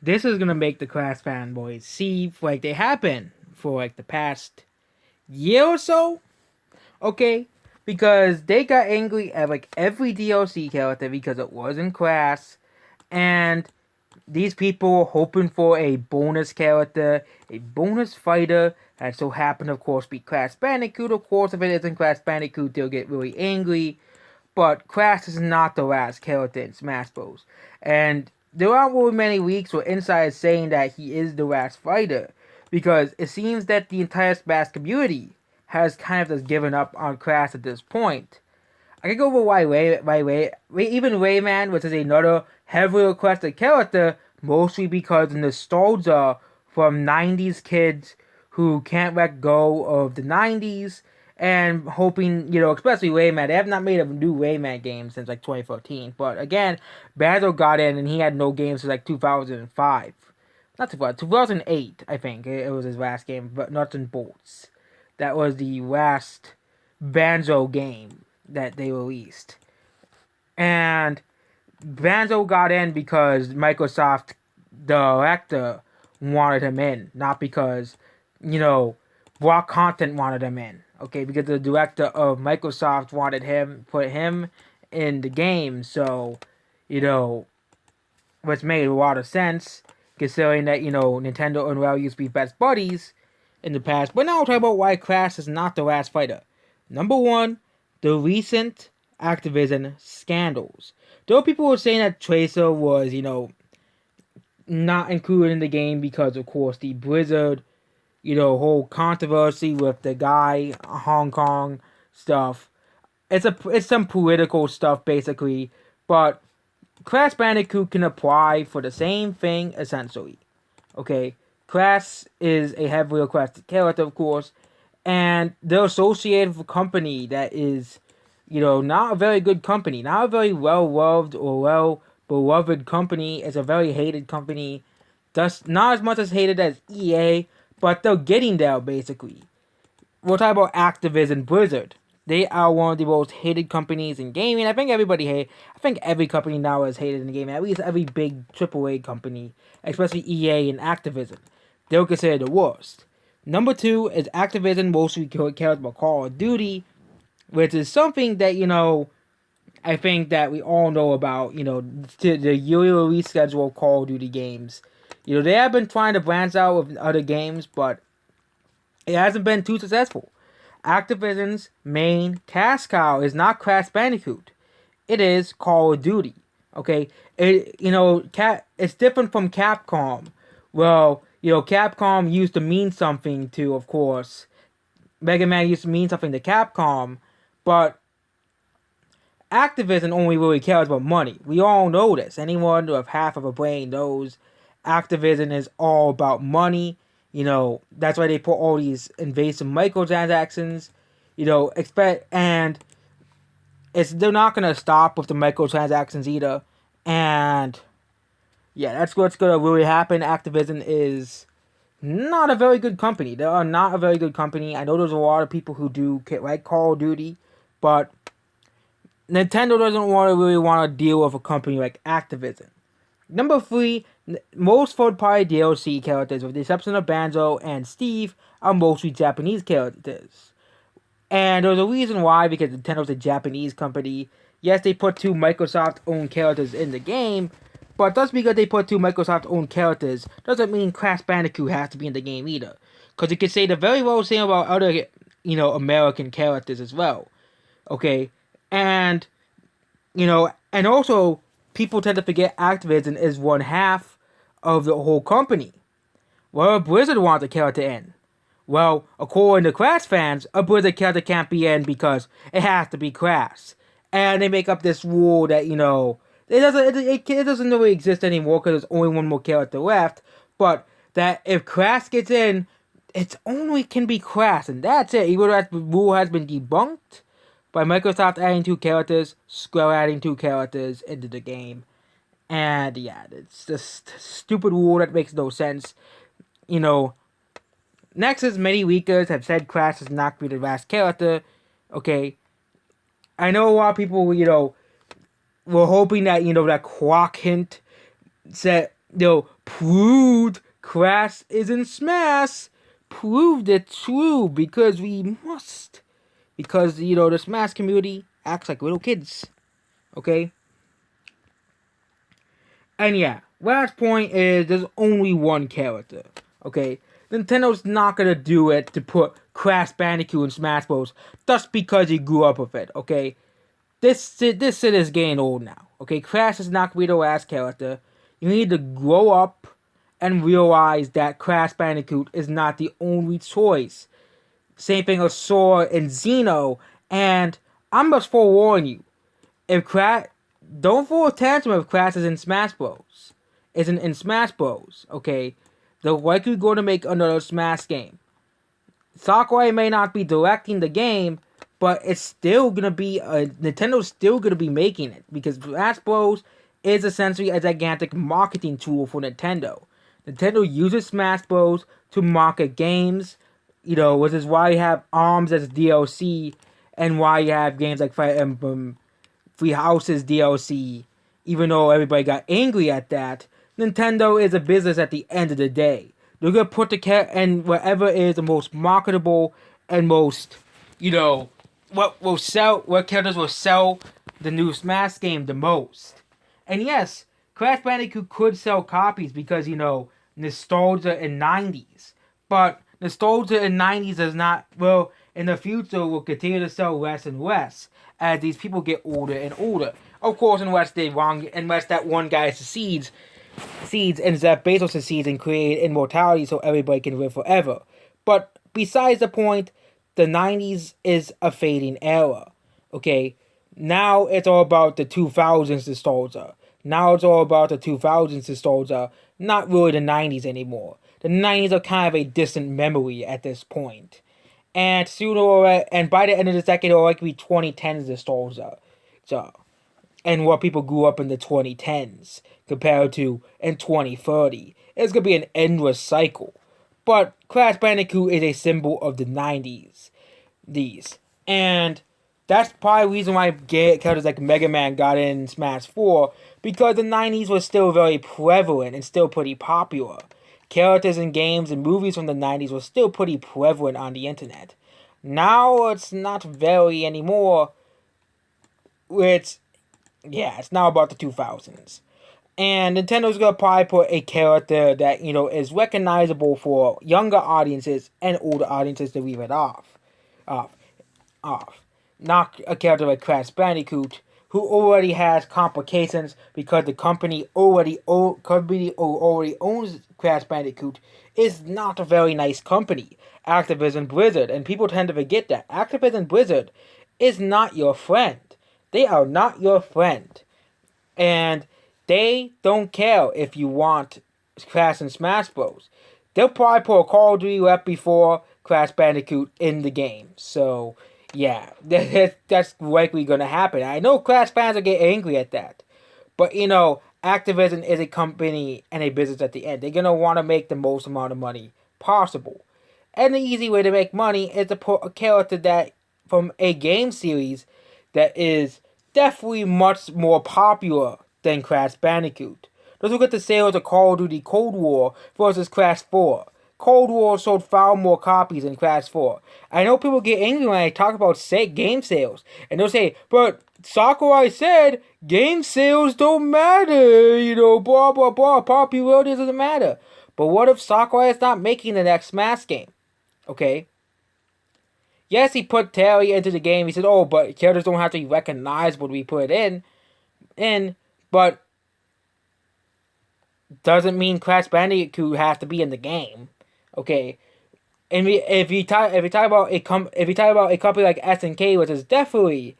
this is gonna make the Crash fanboys see like they have been for like the past year or so. Okay, because they got angry at like every DLC character because it wasn't Crash, and these people were hoping for a bonus character, a bonus fighter, and so happened, of course, be Crash Bandicoot. Of course, if it isn't Crash Bandicoot, they'll get really angry. But Crash is not the last character in Smash Bros. And there aren't really many leaks or insiders saying that he is the last fighter, because it seems that the entire Smash community has kind of just given up on Crash at this point. I can go over even Rayman, which is another heavily requested character, mostly because of nostalgia from 90s kids who can't let go of the 90s and hoping, especially Rayman. They have not made a new Rayman game since like 2014. But again, Banjo got in and he had no games since like 2005. Not 2008, I think. It was his last game, but Nuts and Bolts. That was the last Banjo game that they released. And Banjo got in because Microsoft director wanted him in, not because, Rock Content wanted him in. Okay, because the director of Microsoft wanted put him in the game, so, you know, which made a lot of sense, considering that, Nintendo and Rare used to be best buddies in the past. But now we'll talk about why Crash is not the last fighter. Number one, the recent Activision scandals. There were people who were saying that Tracer was, not included in the game because, of course, the Blizzard, whole controversy with the guy, Hong Kong stuff. It's some political stuff basically, but Crash Bandicoot can apply for the same thing essentially. Okay, Crash is a heavily requested character, of course, and they're associated with a company that is, not a very good company, not a very well loved or well beloved company. It's a very hated company, thus not as much as hated as EA, but they're getting there basically. We'll talk about Activision Blizzard. They are one of the most hated companies in gaming. I think every company now is hated in gaming. At least every big AAA company, especially EA and Activision, they're considered the worst. Number two is Activision mostly cares about Call of Duty, which is something that I think that we all know about. The yearly release schedule of Call of Duty games. They have been trying to branch out with other games, but it hasn't been too successful. Activision's main cash cow is not Crash Bandicoot. It is Call of Duty. Okay, it's different from Capcom. Well, Capcom used to mean something to, of course, Mega Man used to mean something to Capcom, but Activision only really cares about money. We all know this. Anyone with half of a brain knows Activision is all about money. That's why they put all these invasive microtransactions. And they're not gonna stop with the microtransactions either. And yeah, that's what's gonna really happen. Activision is not a very good company. They are not a very good company. I know there's a lot of people who do like Call of Duty, but Nintendo doesn't really want to deal with a company like Activision. Number three, most third-party DLC characters, with the exception of Banjo and Steve, are mostly Japanese characters. And there's a reason why, because Nintendo's a Japanese company. Yes, they put two Microsoft-owned characters in the game, but just because they put two Microsoft-owned characters doesn't mean Crash Bandicoot has to be in the game either. Because you can say the very well same about other, American characters as well. Okay? And, and also, people tend to forget Activision is one half of the whole company. Well, Blizzard wants a character in. Well, according to Crash fans, a Blizzard character can't be in because it has to be Crash. And they make up this rule that, it doesn't really exist anymore because there's only one more character left. But that if Crash gets in, it's only can be Crash, and that's it. Even though that rule has been debunked by Microsoft adding two characters, Square adding two characters into the game. And yeah, it's just stupid rule that makes no sense. Next is many leakers have said Crash is not going to be the last character. Okay, I know a lot of people, were hoping that that Quark hint said proved Crash is in Smash. Proved it true because we must. Because, the Smash community acts like little kids. Okay? And yeah, last point is there's only one character. Okay? Nintendo's not gonna do it to put Crash Bandicoot in Smash Bros. Just because he grew up with it. Okay? This shit is getting old now. Okay? Crash is not gonna be the last character. You need to grow up and realize that Crash Bandicoot is not the only choice. Same thing with Sora and Xeno. And I'm just forewarning you. If Crash, don't throw a tantrum if Crash is in Smash Bros. Isn't in Smash Bros. Okay, they're likely going to make another Smash game. Sakurai may not be directing the game, but it's still gonna be Nintendo's still gonna be making it because Smash Bros. Is essentially a gigantic marketing tool for Nintendo. Nintendo uses Smash Bros. To market games, which is why you have ARMS as DLC and why you have games like Fire Emblem Three Houses DLC. Even though everybody got angry at that, Nintendo is a business at the end of the day. They're gonna put the and whatever is the most marketable and most, what characters will sell the new Smash game the most. And yes, Crash Bandicoot could sell copies because, nostalgia in 90s. But nostalgia in 90s is not, in the future will continue to sell less and less as these people get older and older. Of course, unless that one guy succeeds and Jeff Bezos succeeds and create immortality so everybody can live forever. But besides the point, the 90s is a fading era. Okay? Now it's all about the 2000s nostalgia. Now it's all about the 2000s nostalgia, not really the 90s anymore. The 90s are kind of a distant memory at this point. And by the end of this decade, it'll likely be 2010s nostalgia. And what people grew up in the 2010s compared to in 2030. It's going to be an endless cycle. But Crash Bandicoot is a symbol of the 90s. And that's probably the reason why characters like Mega Man got in Smash 4, because the 90s was still very prevalent and still pretty popular. Characters in games and movies from the 90s were still pretty prevalent on the internet. Now it's not very anymore. It's now about the 2000s. And Nintendo's gonna probably put a character that, is recognizable for younger audiences and older audiences to leave it off. Not a character like Crash Bandicoot, who already has complications because the company already owns Crash Bandicoot, is not a very nice company. Activision Blizzard, and people tend to forget that Activision Blizzard is not your friend. They are not your friend. And they don't care if you want Crash and Smash Bros. They'll probably put a Call of Duty rep before Crash Bandicoot in the game. So, yeah, that's likely going to happen. I know Crash fans will get angry at that. But, Activision is a company and a business at the end. They're going to want to make the most amount of money possible. And the easy way to make money is to put a character that from a game series that is definitely much more popular than Crash Bandicoot. Let's look at the sales of Call of Duty Cold War versus Crash 4. Cold War sold far more copies than Crash 4. I know people get angry when I talk about game sales. And they'll say, but Sakurai said game sales don't matter. Blah, blah, blah. Popularity doesn't matter. But what if Sakurai is not making the next Smash game? Okay? Yes, he put Terry into the game. He said, but characters don't have to be recognizable to be put but doesn't mean Crash Bandicoot has to be in the game. Okay? And if you talk about a company like SNK, which is definitely,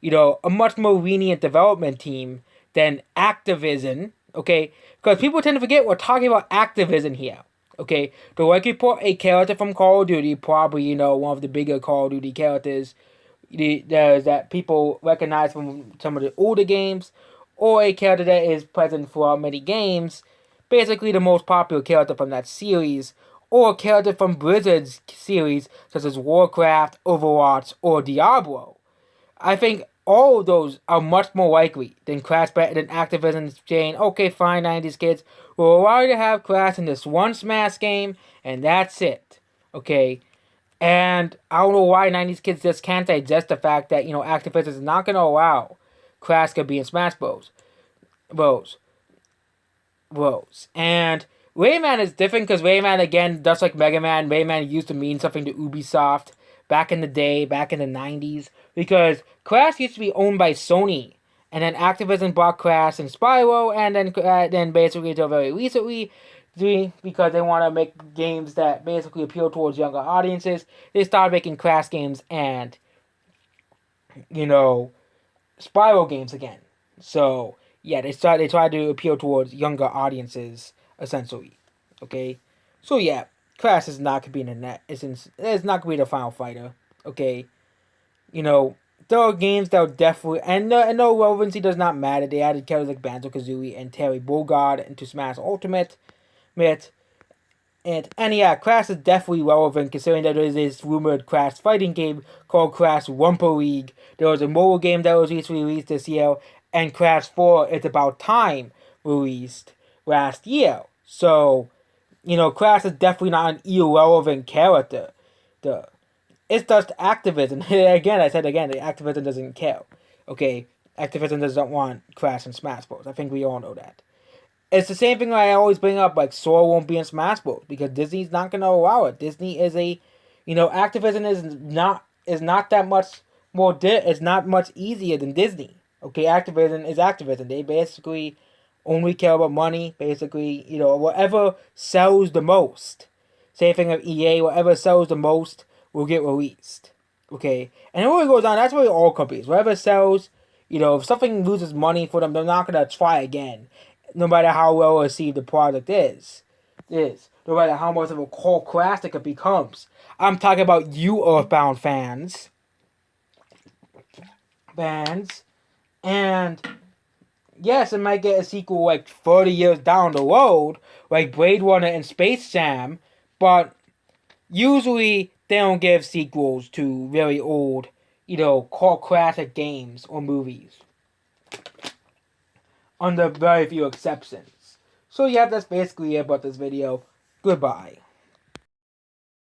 a much more lenient development team than Activision, okay? Because people tend to forget we're talking about Activision here. Okay, the likely put a character from Call of Duty, probably, one of the bigger Call of Duty characters that people recognize from some of the older games, or a character that is present throughout many games, basically the most popular character from that series, or a character from Blizzard's series, such as Warcraft, Overwatch, or Diablo. I think all of those are much more likely than Activision saying, okay, fine, 90s kids, we'll allow you to have Crash in this one Smash game, and that's it. Okay? And I don't know why 90s kids just can't digest the fact that, Activision is not going to allow Crash to be in Smash Bros. And Rayman is different because Rayman, again, just like Mega Man, Rayman used to mean something to Ubisoft back in the day, back in the 90s, because Crash used to be owned by Sony. And then Activision bought Crash and Spyro, and then basically until very recently, because they want to make games that basically appeal towards younger audiences, they started making Crash games and, Spyro games again. So yeah, they try to appeal towards younger audiences essentially. Okay, so yeah, Crash is not gonna be in the net. It's not gonna be the final fighter. Okay, there are games that are definitely and no relevancy does not matter. They added characters like Banjo Kazooie and Terry Bogard into Smash Ultimate. And yeah, Crash is definitely relevant considering that there is this rumored Crash fighting game called Crash Rumble League. There was a mobile game that was recently released this year, and Crash 4 It's About Time released last year. So, Crash is definitely not an irrelevant character. It's just Activision. Again, I said again, Activision doesn't care. Okay? Activision doesn't want Crash and Smash Bros. I think we all know that. It's the same thing I always bring up, like Sora won't be in Smash Bros. Because Disney's not gonna allow it. Disney is Activision is not that much more. It's not much easier than Disney. Okay, Activision is Activision. They basically only care about money. Basically, whatever sells the most. Same thing with EA. Whatever sells the most will get released. Okay, and it really goes on. That's really all companies. Whatever sells, if something loses money for them, they're not gonna try again no matter how well received the product is. No matter how much of a cult classic it becomes. I'm talking about you Earthbound fans. And yes, it might get a sequel like 30 years down the road, like Blade Runner and Space Jam, but usually they don't give sequels to very old, cult classic games or movies. Under very few exceptions. So yeah, that's basically it about this video. Goodbye.